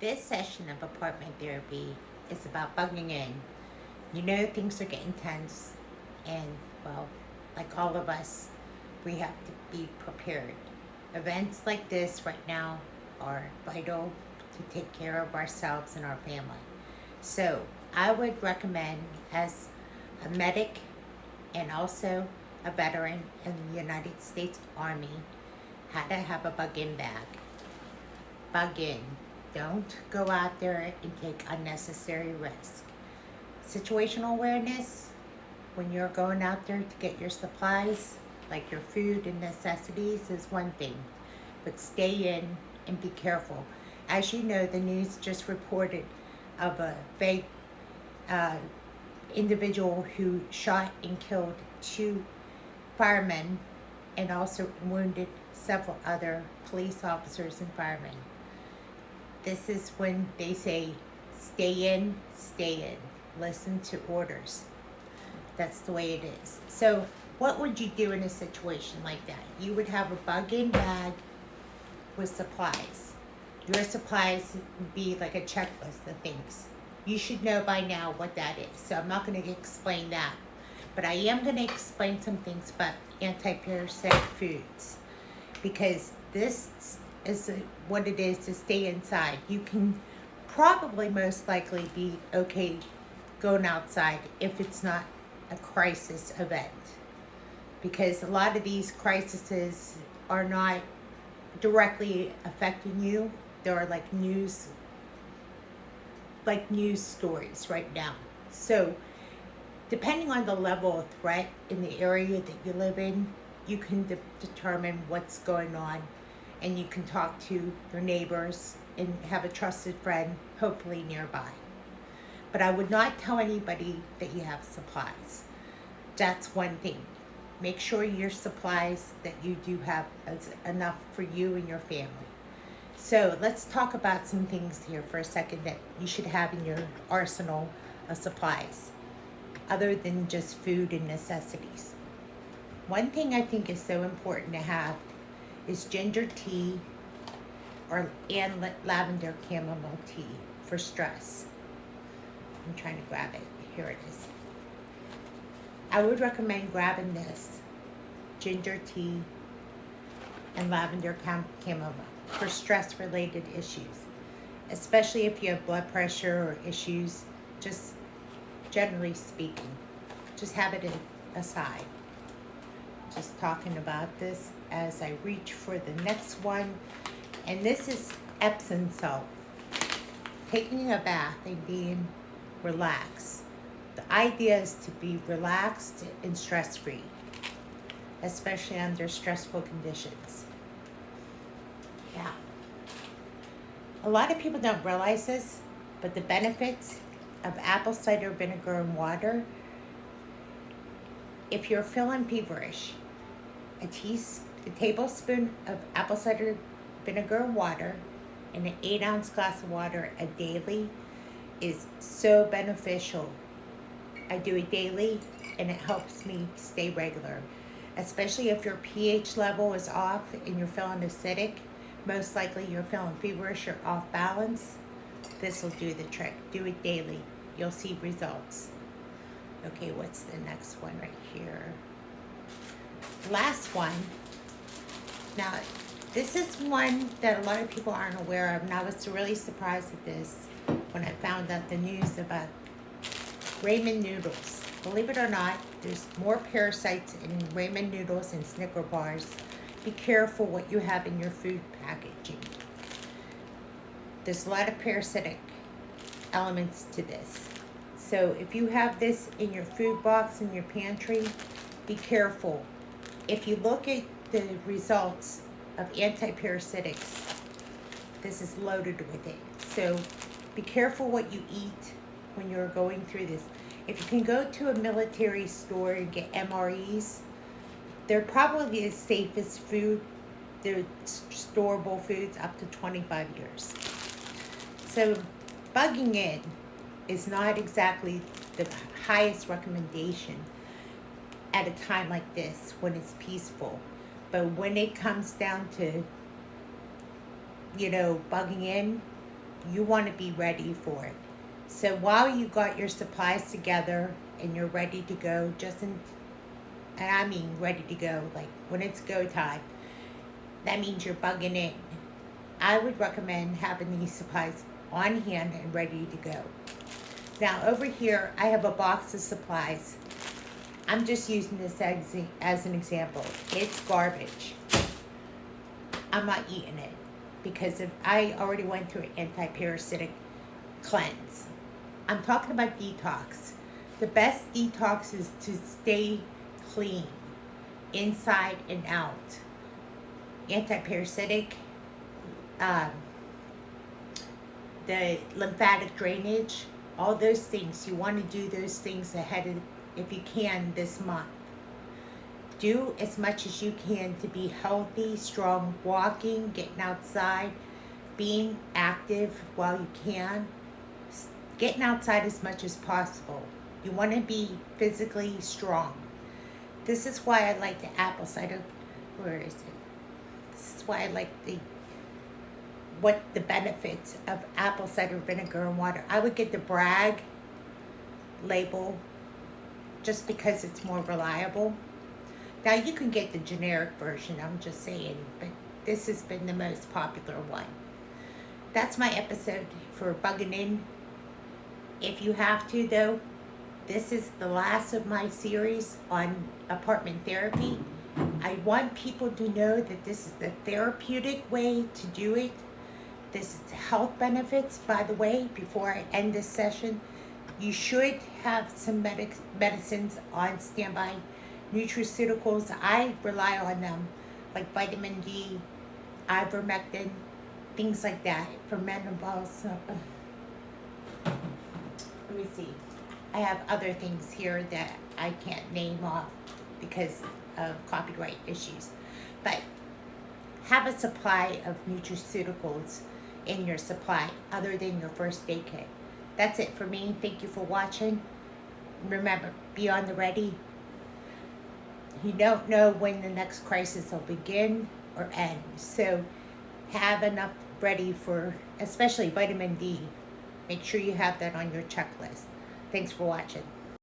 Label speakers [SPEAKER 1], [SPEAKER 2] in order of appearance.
[SPEAKER 1] This session of apartment therapy is about bugging in. You know, things are getting tense, and well, like all of us, we have to be prepared. Events like this right now are vital to take care of ourselves and our family. So, I would recommend, as a medic and also a veteran in the United States Army, how to have a bug in bag. Bug in. Don't go out there and take unnecessary risk. Situational awareness, when you're going out there to get your supplies, like your food and necessities, is one thing. But stay in and be careful. As you know, the news just reported of a fake uh, individual who shot and killed two firemen and also wounded several other police officers and firemen. This is when they say, stay in, stay in. Listen to orders. That's the way it is. So, what would you do in a situation like that? You would have a bug in bag with supplies. Your supplies would be like a checklist of things. You should know by now what that is. So, I'm not going to explain that. But I am going to explain some things about anti-parasitic foods, because this is what it is to stay inside. You can probably most likely be okay going outside if it's not a crisis event, because a lot of these crises are not directly affecting you. They're like news stories right now. So depending on the level of threat in the area that you live in, you can determine what's going on, and you can talk to your neighbors and have a trusted friend, hopefully nearby. But I would not tell anybody that you have supplies. That's one thing. Make sure your supplies that you do have is enough for you and your family. So let's talk about some things here for a second that you should have in your arsenal of supplies, other than just food and necessities. One thing I think is so important to have is ginger tea and lavender chamomile tea for stress. I'm trying to grab it. Here it is. I would recommend grabbing this ginger tea and lavender chamomile for stress related issues, especially if you have blood pressure or issues, just generally speaking. Just have it aside. Just talking about this as I reach for the next one. And this is Epsom salt. Taking a bath and being relaxed. The idea is to be relaxed and stress-free, especially under stressful conditions. Yeah. A lot of people don't realize this, but the benefits of apple cider vinegar and water, if you're feeling feverish, a tablespoon of apple cider vinegar and water and an 8-ounce glass of water a daily is so beneficial. I do it daily, and it helps me stay regular, especially if your pH level is off and you're feeling acidic. Most likely you're feeling feverish or off balance. This will do the trick. Do it daily. You'll see results. Okay, what's the next one right here? Last one. Now, this is one that a lot of people aren't aware of, and I was really surprised at this when I found out the news about ramen noodles. Believe it or not, there's more parasites in ramen noodles and Snicker bars. Be careful what you have in your food packaging. There's a lot of parasitic elements to this. So if you have this in your food box in your pantry, be careful. If you look at the results of antiparasitics, this is loaded with it. So be careful what you eat when you're going through this. If you can go to a military store and get MREs, they're probably the safest food. They're storable foods up to 25 years. So bugging in is not exactly the highest recommendation at a time like this when it's peaceful. But when it comes down to, bugging in, you want to be ready for it. So while you got your supplies together and you're ready to go, and I mean ready to go, like when it's go time, that means you're bugging in. I would recommend having these supplies on hand and ready to go. Now over here, I have a box of supplies. I'm just using this as an example. It's garbage. I'm not eating it because I already went through an anti-parasitic cleanse. I'm talking about detox. The best detox is to stay clean, inside and out. Anti-parasitic, um, the lymphatic drainage, all those things. You want to do those things ahead of, if you can, this month. Do as much as you can to be healthy, strong, walking, getting outside, being active while you can, getting outside as much as possible. You want to be physically strong. This is why I like the apple cider. Where is it? This is why I like what the benefits of apple cider vinegar and water. I would get the Bragg label just because it's more reliable. Now you can get the generic version, I'm just saying, but this has been the most popular one. That's my episode for Buggin' In. If you have to though, this is the last of my series on apartment therapy. I want people to know that this is the therapeutic way to do it. This is health benefits, by the way, before I end this session. You should have some medicines on standby. Nutraceuticals, I rely on them, like vitamin D, ivermectin, things like that for menopause. Let me see. I have other things here that I can't name off because of copyright issues. But have a supply of nutraceuticals in your supply other than your first aid kit. That's it for me. Thank you for watching. Remember, be on the ready. You don't know when the next crisis will begin or end. So have enough ready for, especially vitamin D. Make sure you have that on your checklist. Thanks for watching.